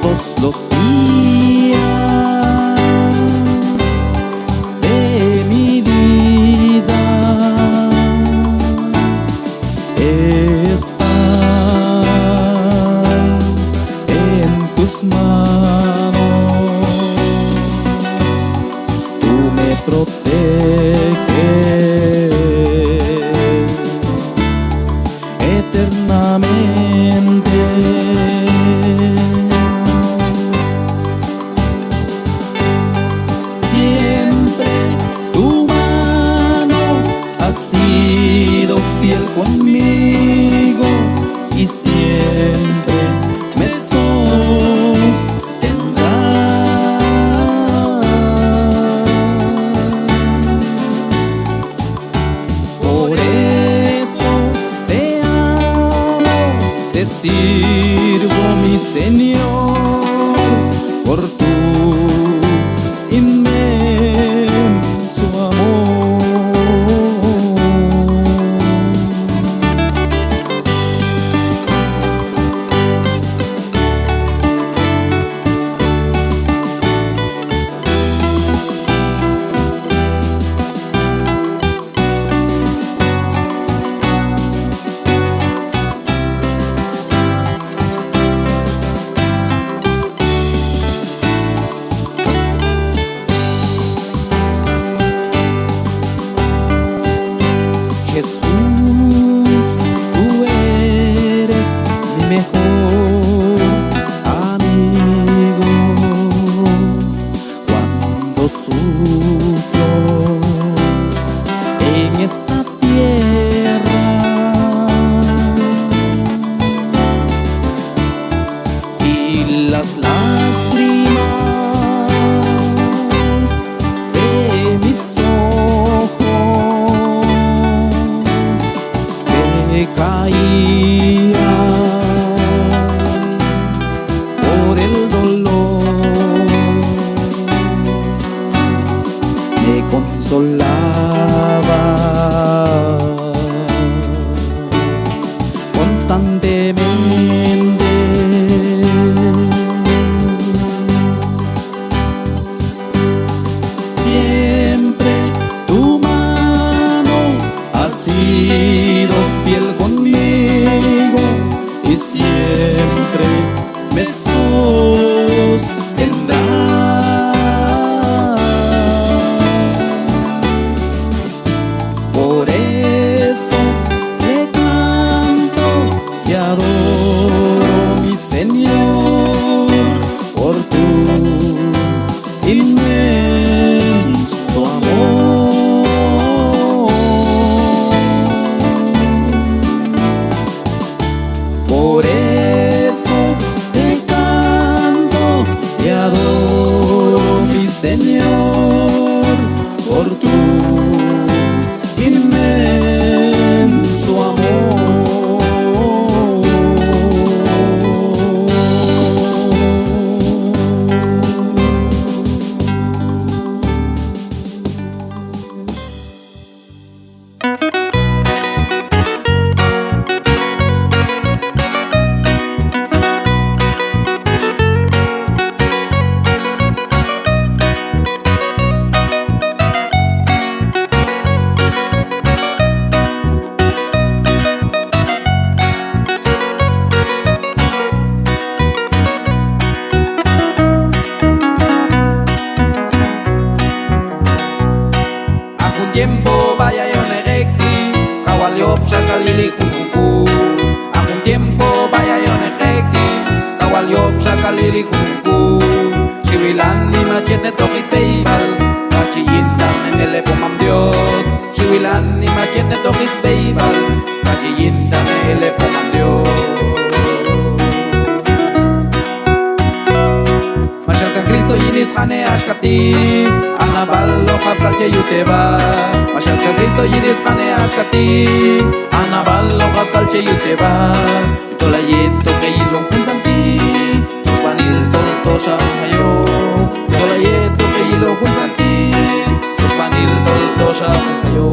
todos los días de mi vida está en tus manos. Tú me proteges eternamente. Siempre tu mano ha sido fiel conmigo y siempre me sostendrá. Por eso te amo, te sirvo, mi Señor, por tu inmenso amor. Jesús, tú eres mi mejor amigo. Cuando sufro en esta tierra y las lágrimas de mis caían por el dolor, me consolabas constantemente. Siempre tu mano ha sido fiel conmigo y siempre me sostendrá. Por eso te canto y adoro, mi Señor, por tu inmenso amor. Por eso te canto y adoro, mi Señor, por tu inmenso amor. Tiempo vaya yo nerekti, kawaliop shakalili kunuku. Akun tiempo vaya yo nerekti, kawaliop shakalili kunuku. Shiwilani machete tokis beibal, kachiyinta menele pomam Dios. Shiwilani machete tokis beibal, kachiyinta menele pomam Dios. Mashalkan Cristo yinis hane ashkati, Anaballo kapkalche yuteba. Mashalkan Cristo yinis hane ashkati, Anaballo kapkalche yuteba. Yutola yeto que yilong kunsanti, Sushpanil tolto shahayo. Yutola yeto que yilong kunsanti, Sushpanil tolto shahayo.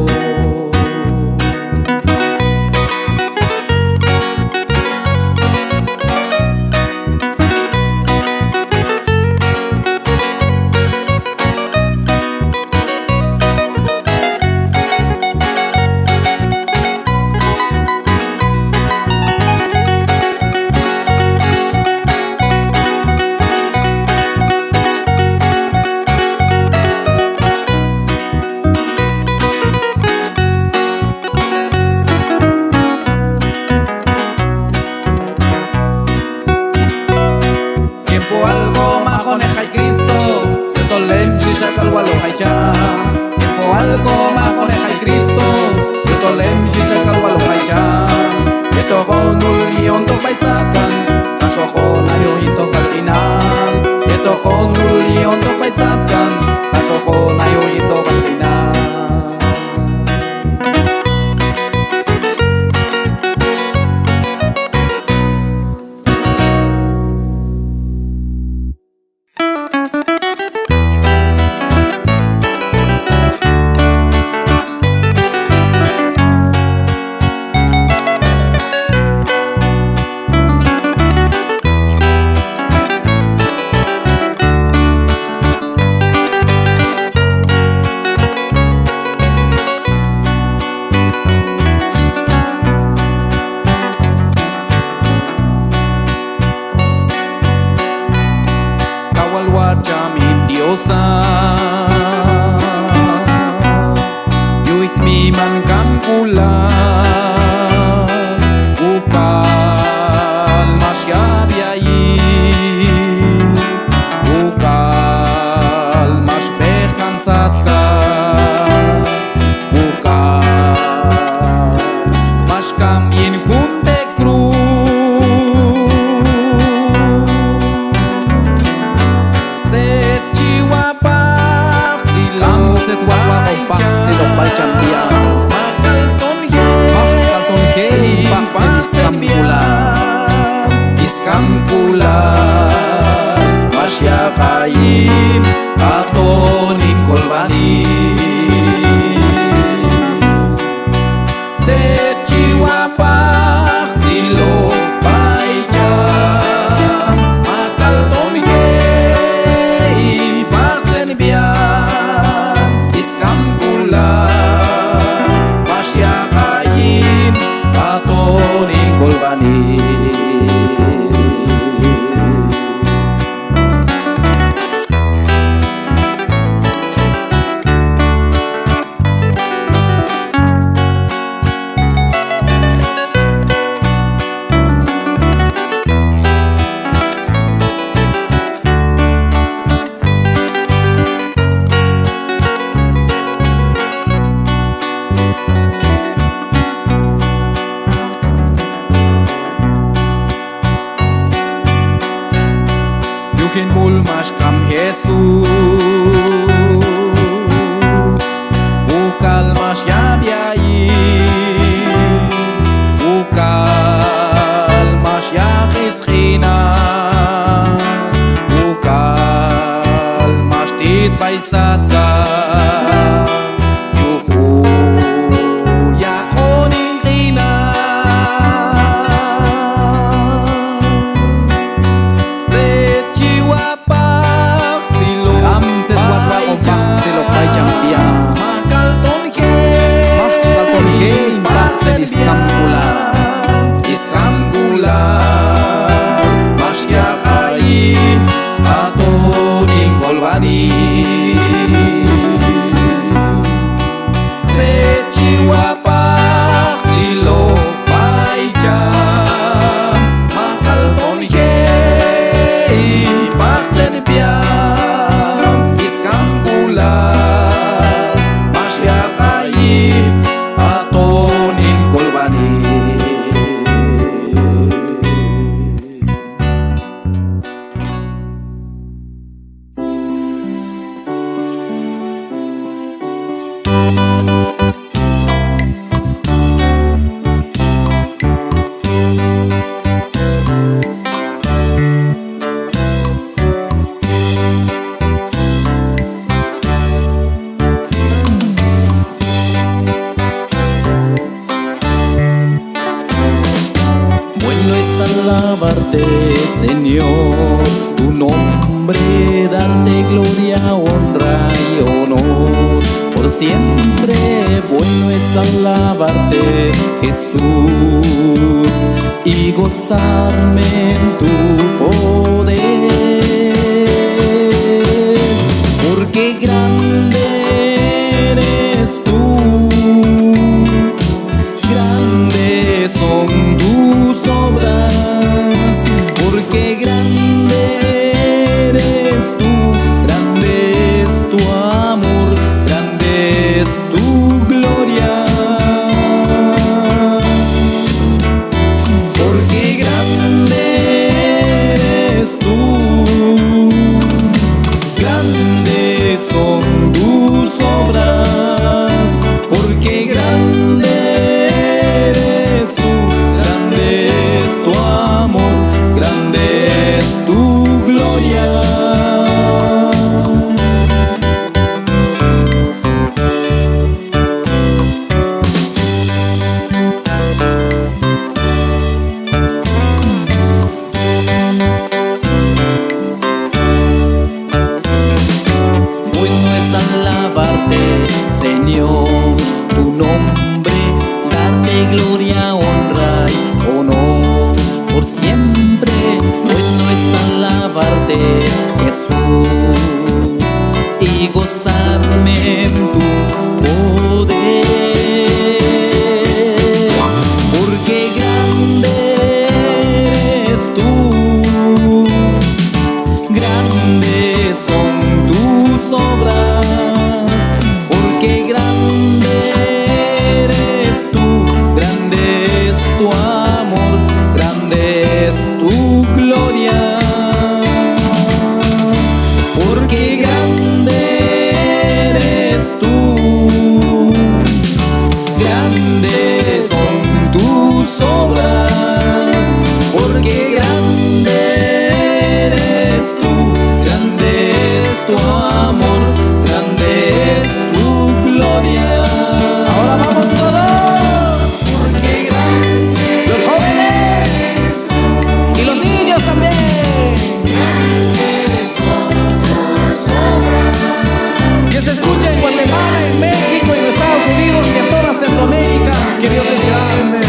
etokonul yontok baisakan Kashohon ayo yontok al final Etokonul yontok baisakan Kashohon ayo yontok al final Yuis mi man kan pulang Ukal masyabiai Ukal masbeh kan satka Ukal maskam yin kunde kru Silok balcam dia Makal ton he Iskam pula Masya kain Atonim kolbani Set jiwa pak silok balcam Makal ton he Pak sen biar Iskam pula Masya kain Atonim kolbani Yuhin mul maskam Jesus Ukal masyabiai Ukal masyakhishkhina Ukal mastit baisatka Yuhu ya onin khina Silok baicam dia Makal ton he Iskam pula Masya kain Atonim kolbani Sejiwa pak silok baicam Makal ton he Pak sen biar Iskam pula Masya kain Atonim kolbani Alabarte, Señor, tu nombre, darte gloria, honra y honor. Por siempre bueno es alabarte, Jesús, y gozarme en tu poder. Porque grande eres tú, grandes son tus obras. Porque grande eres tú, grande es tu amor, grande es tu gloria. siempre. Bueno es alabarte, Jesús, y gozarme en tu poder, porque grande eres tú, grandes son tus obras, porque grande eres tú, grande es tu amor, grande es tu gloria, porque grande eres tú, grandes son tus obras, porque grande eres tú, grande es tu amor, grande es tu gloria. Ahora vamos todos, porque grande los jóvenes y los niños también, que se escuche en Guatemala, en México, en Estados Unidos y en toda Centroamérica, que Dios es grande.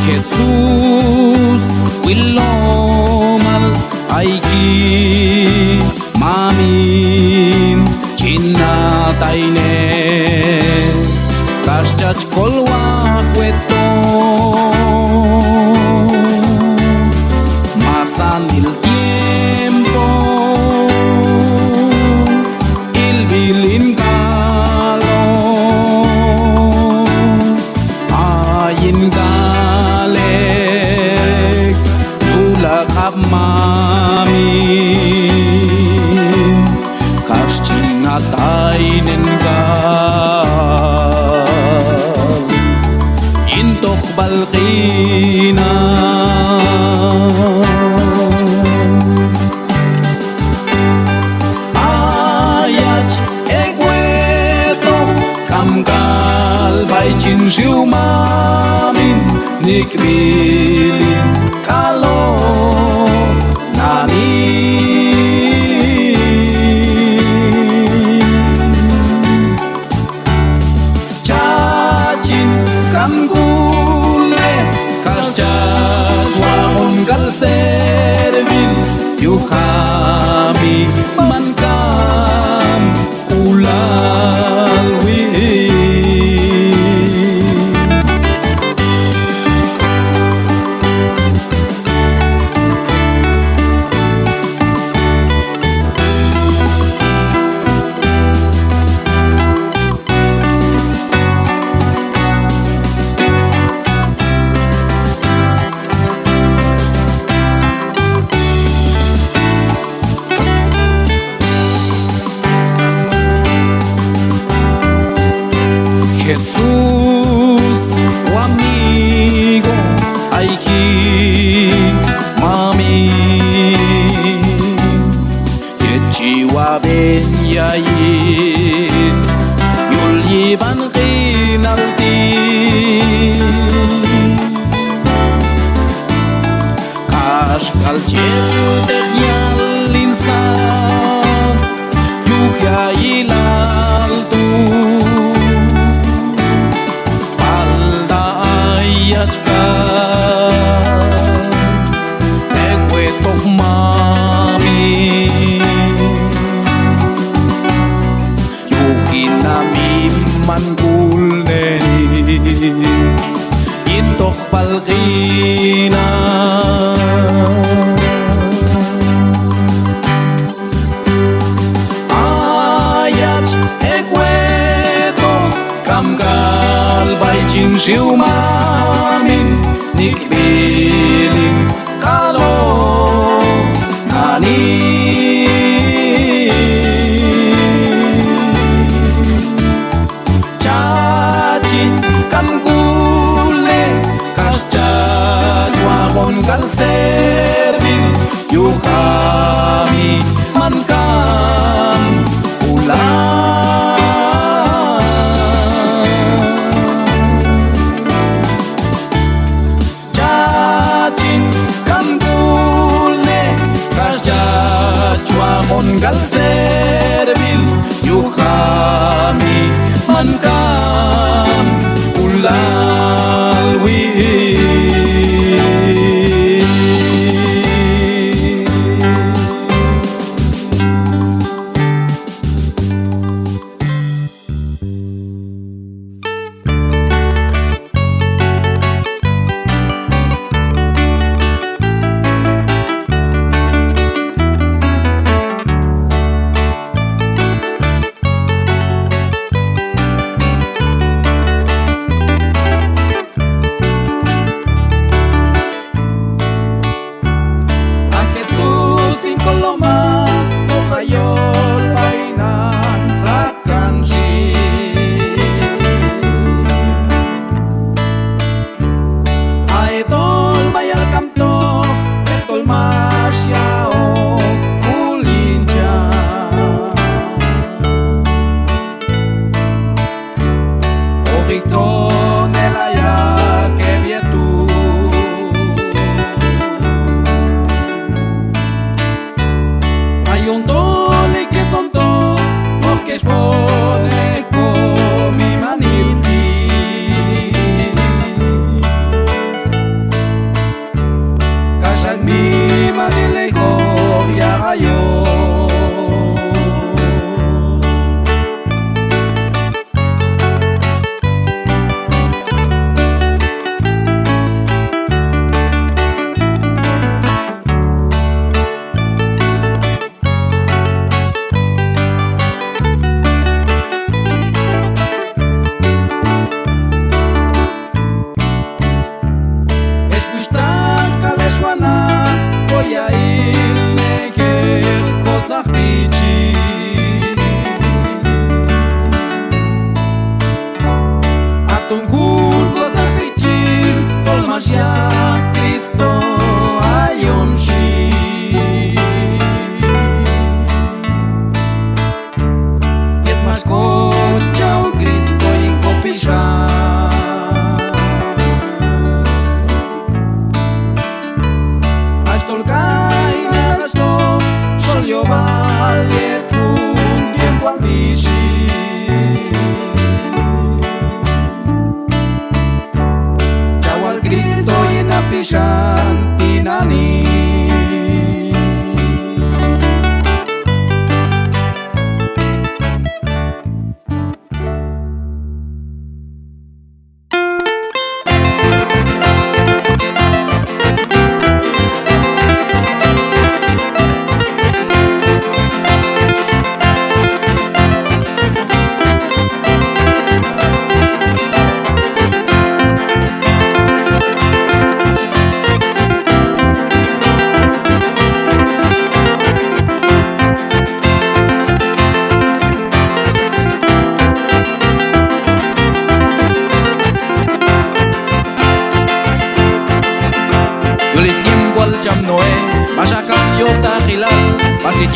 Jesús, Willomal, Aiki, Mamin, Chinataine, Kashchach Kolwahueto, Masan el tiempo, Ilbilin Galo, Ayin Galek, Yulak Mami, Kashchinatainen Gal, Intok Balqina, Ayach Egweto, Kamgal Baichin Shiumamin, Nikbilin Kalo, Nani. Chachin Kamgule, Kashchachwamon Galservin, Yuhami Mankam Ulalwi. Jesús, tu amigo, Aiki, Mami, Yechiwa Ben Yayin, Yulyiban Rinaldi, Kashkal Chel Teryal Insan, Yuhya Ilaltu, Mami, Siumamin nikbiling kalo nani Cacin kan kule kasca juagon kal servil yu kami mankan ulang Cacin kan kule kasca juagon kal servil yu kami mankan ulalwi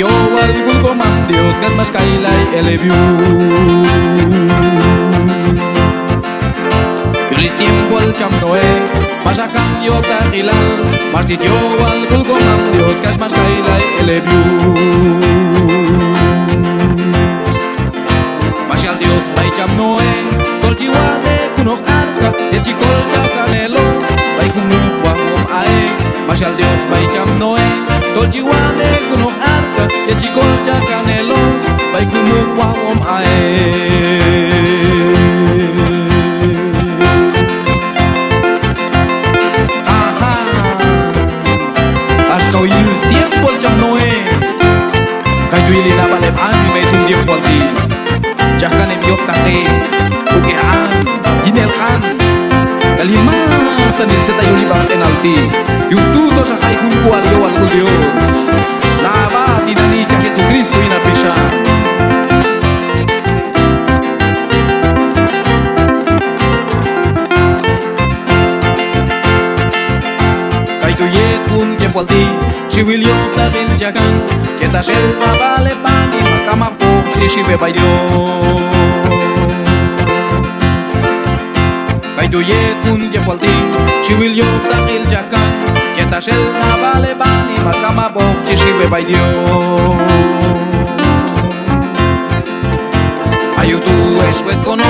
Yo al gulgo mam Dios gat mas kailai elebiu Feliz tiempo al cham noe Masakan yo tahilal Martit yo al gulgo mam Dios gat mas kailai elebiu Masial Dios bai cham noe Kol chiwade kunok arka Yechi kol chakanelo Bai kunuk wangom ae Masial Dios bai cham noe Kol chiwade kunok arka Yechi kol chakanelo Bai kunuk wangom ae Kau yus tiempo al cham noe Kayu ili na balem ani may tundim poti Jakan em yok tate Uke an Inel an Kalima sanil sa tayo ni ba penalti. Yung tuto sa kay kumpual yawan ko Diyos. Naba tinani ka Jesucristo inapisya. Kay tuyet kun kempalti, si Wilio tarin jagan, kita selva vale pani makamapok si bebay Dios. Kay tuyet kun kempalti, si Wilio tarin jagan, kita selva vale pani makamapok si bebay Dios. Ayu tu eswet kono,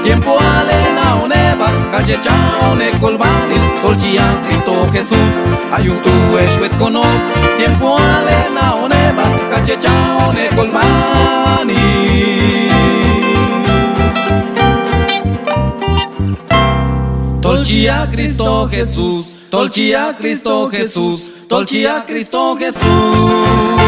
tiempo ale na oneba, calle chao ne colbanil, colchia Cristo Jesús. Ayu tu eswet kono, tiempo ale na oneba, calle chao ne colbanil. Tolchia Cristo Jesús, tolchia Cristo Jesús, tolchia Cristo Jesús.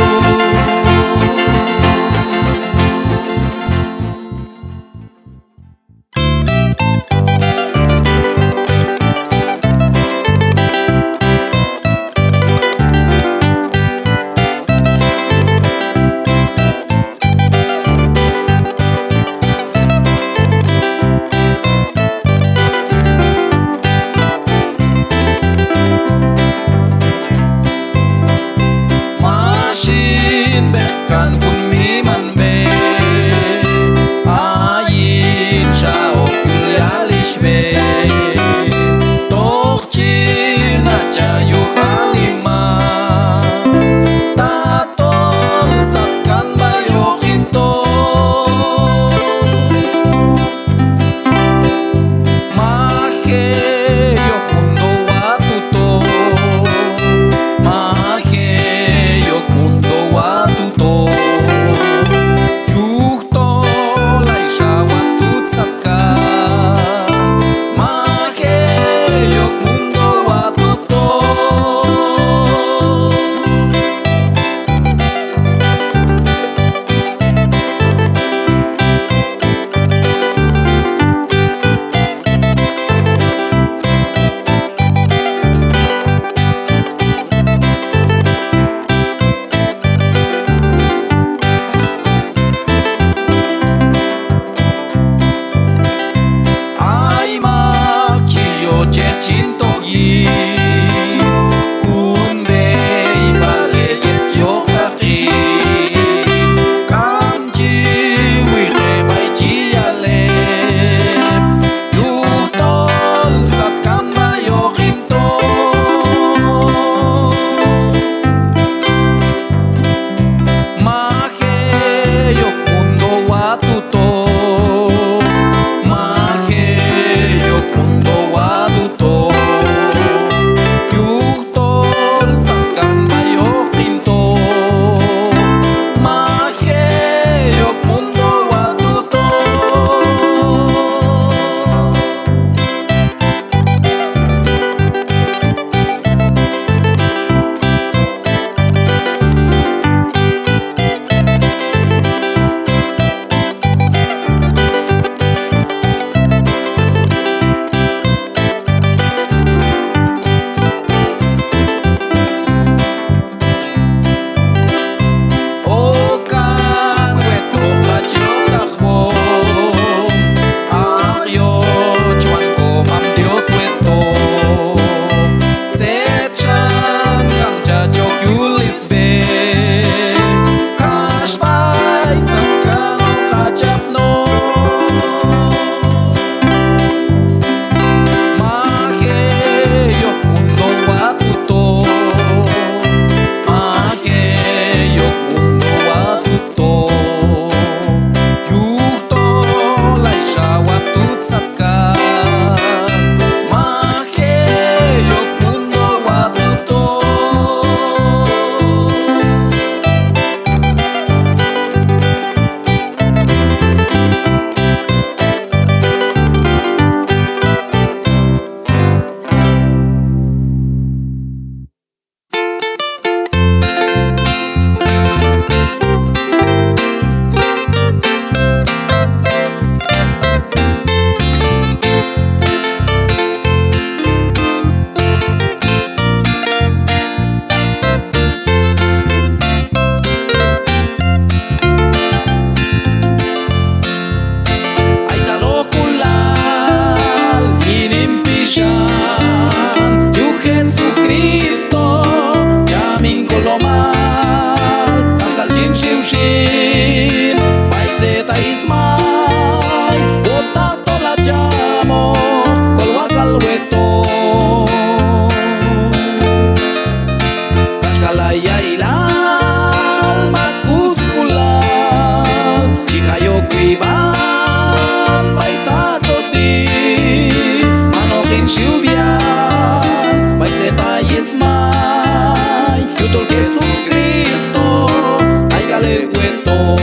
cueto,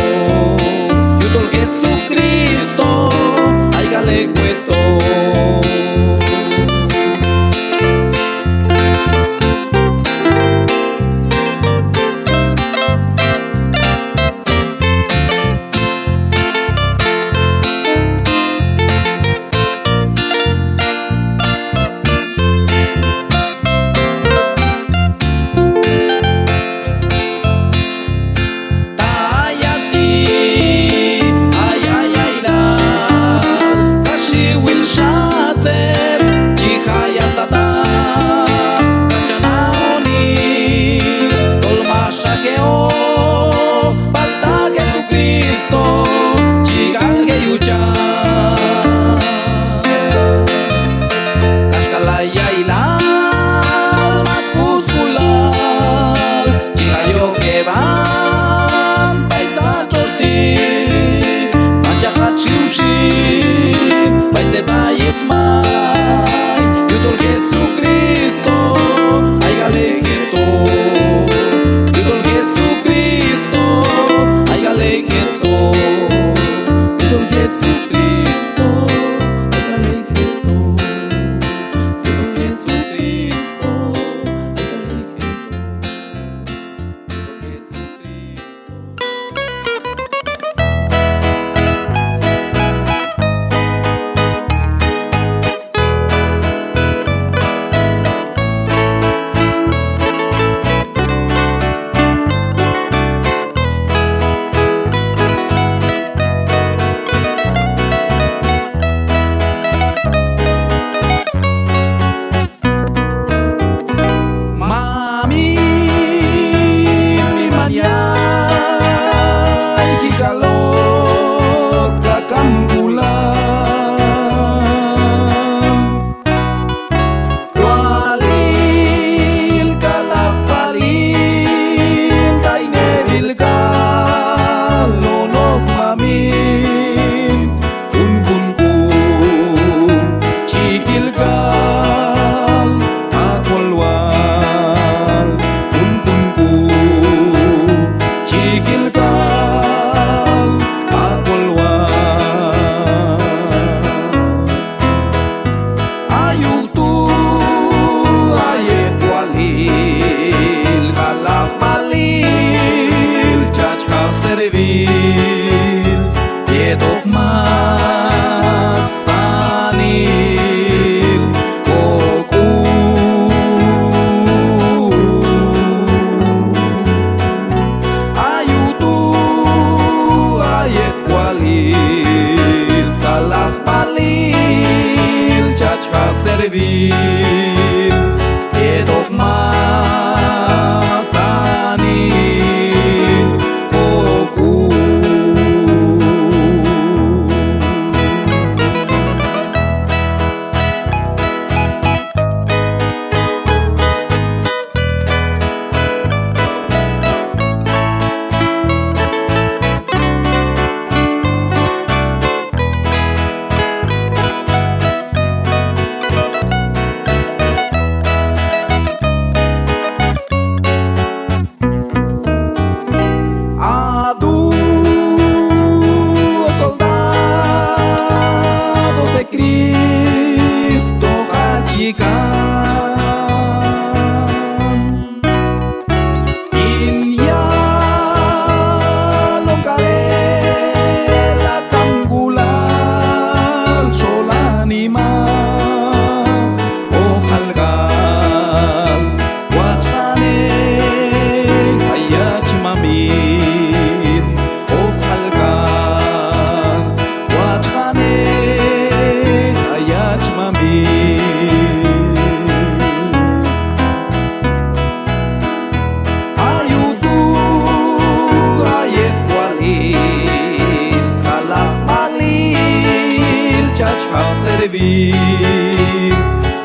yutol Jesucristo, aigale cueto. servir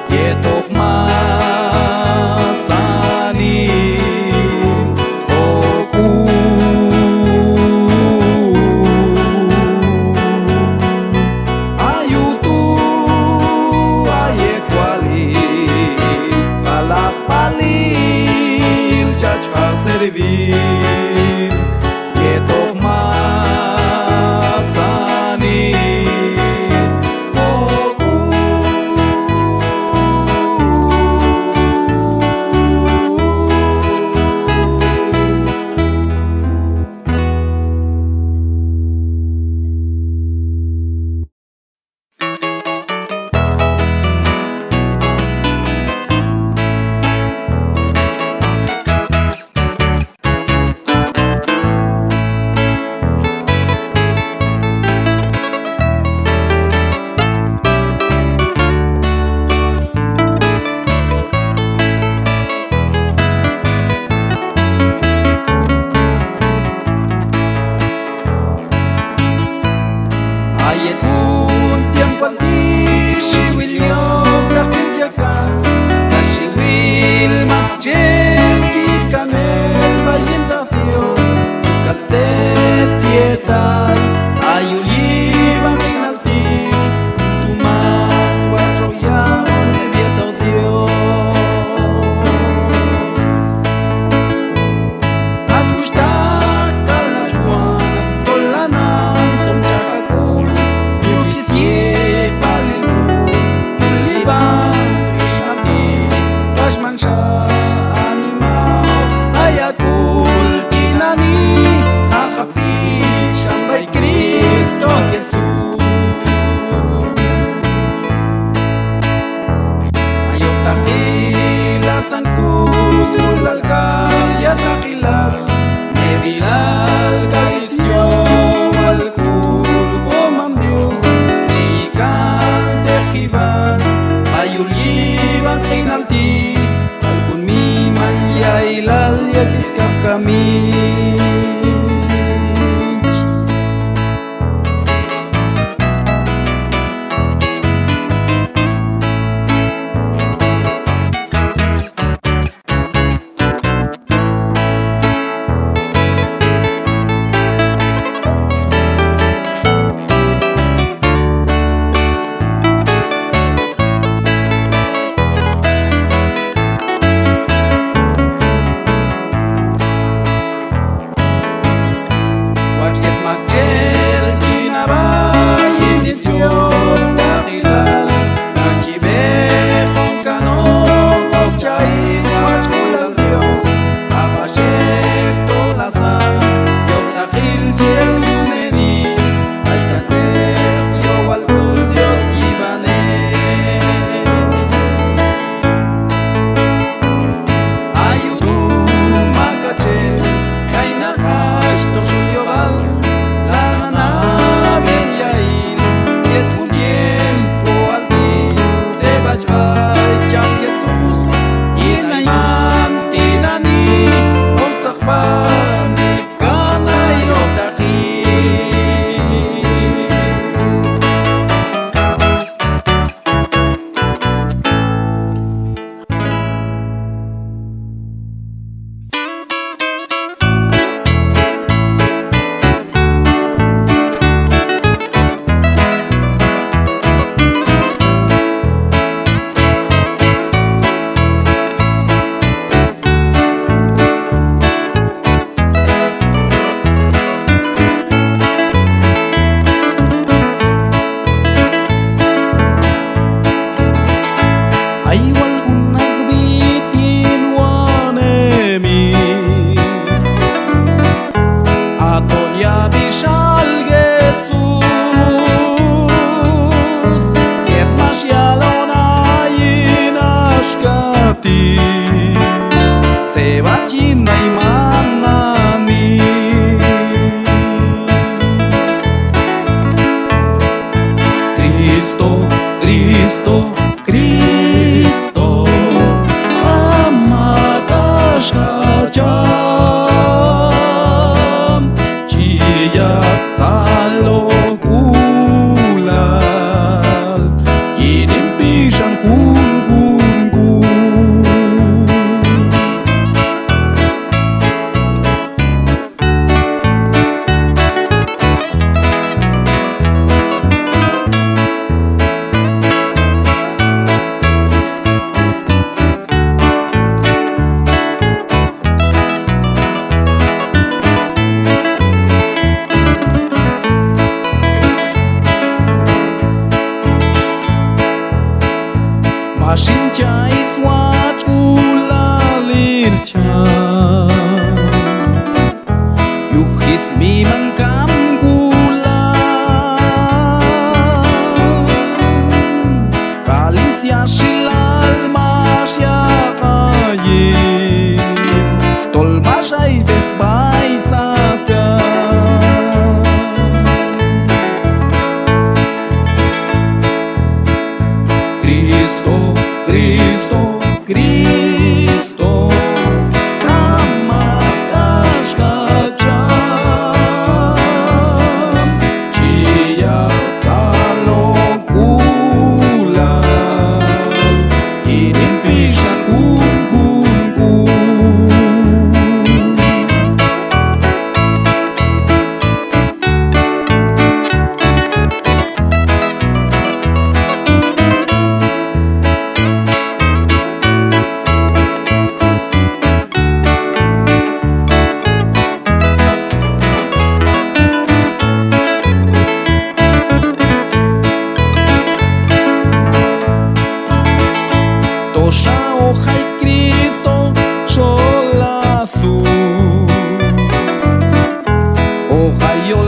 יתוך מסענים קוקו ayutu ayet walil palak palil caca servir kun tiempo al ti shi will yom da kinjakan da shi will marchen ti kanel vayin da Dios kalzet pietai ayuli van alti tu man cuatro ya ne vieto Dios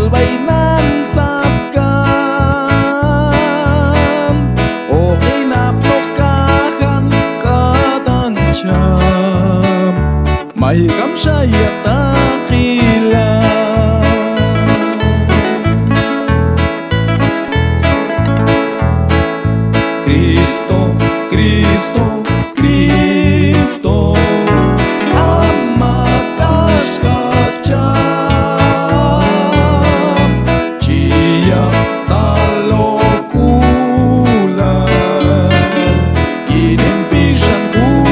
bainan sapkan okay na plokahan katansyam mahikam siya yatakila Cristo, Cristo, Cristo amakas kacam Cia salokulan Inin pisan kun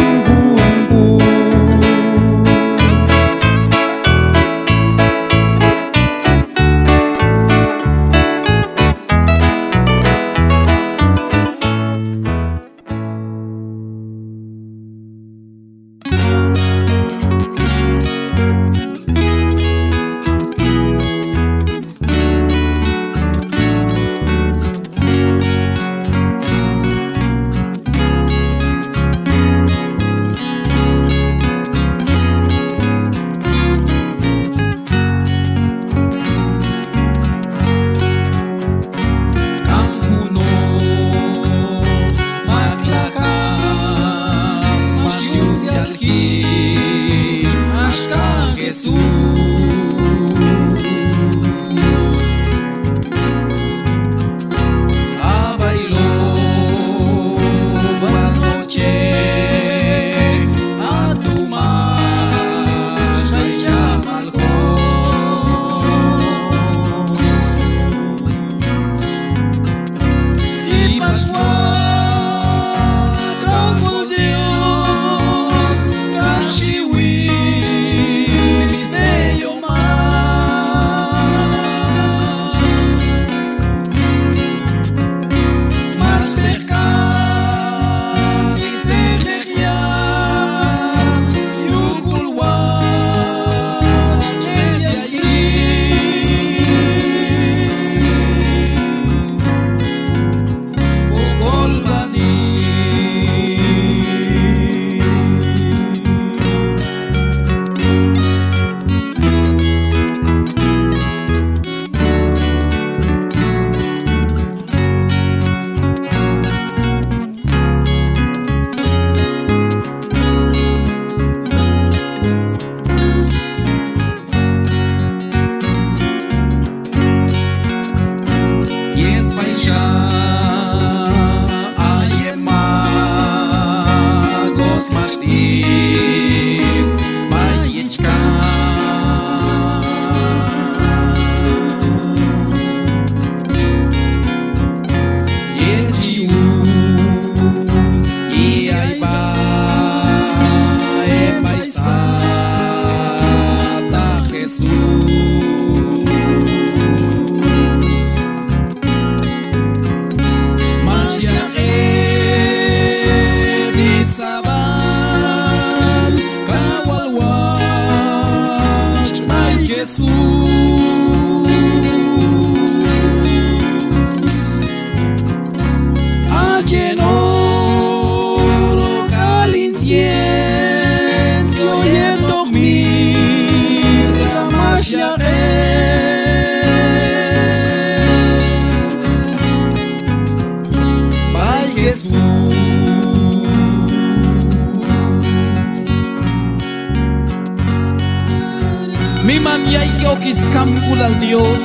Campul al Dios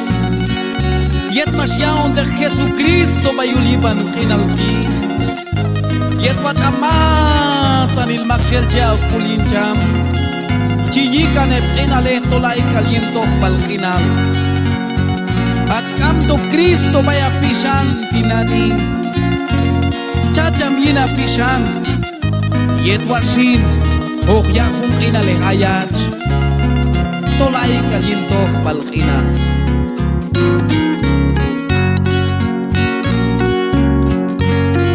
Yet masyaon de Jesucristo bayuliban kinalki Yet wat amasan il makchel chao kulincham Chiyikan ep kinale tolay kalientok balkinal At kamdo Cristo baya pisang pinani Chacham yina pisang Yet washin oh yakung kinale ayach Tolay kalientok balkina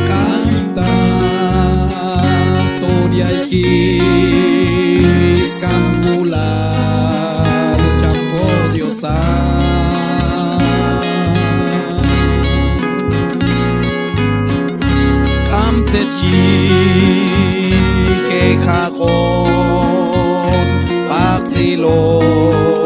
Canta Toria Kis Cambular Champo Diosa Kamsechi Kekakon Paksilo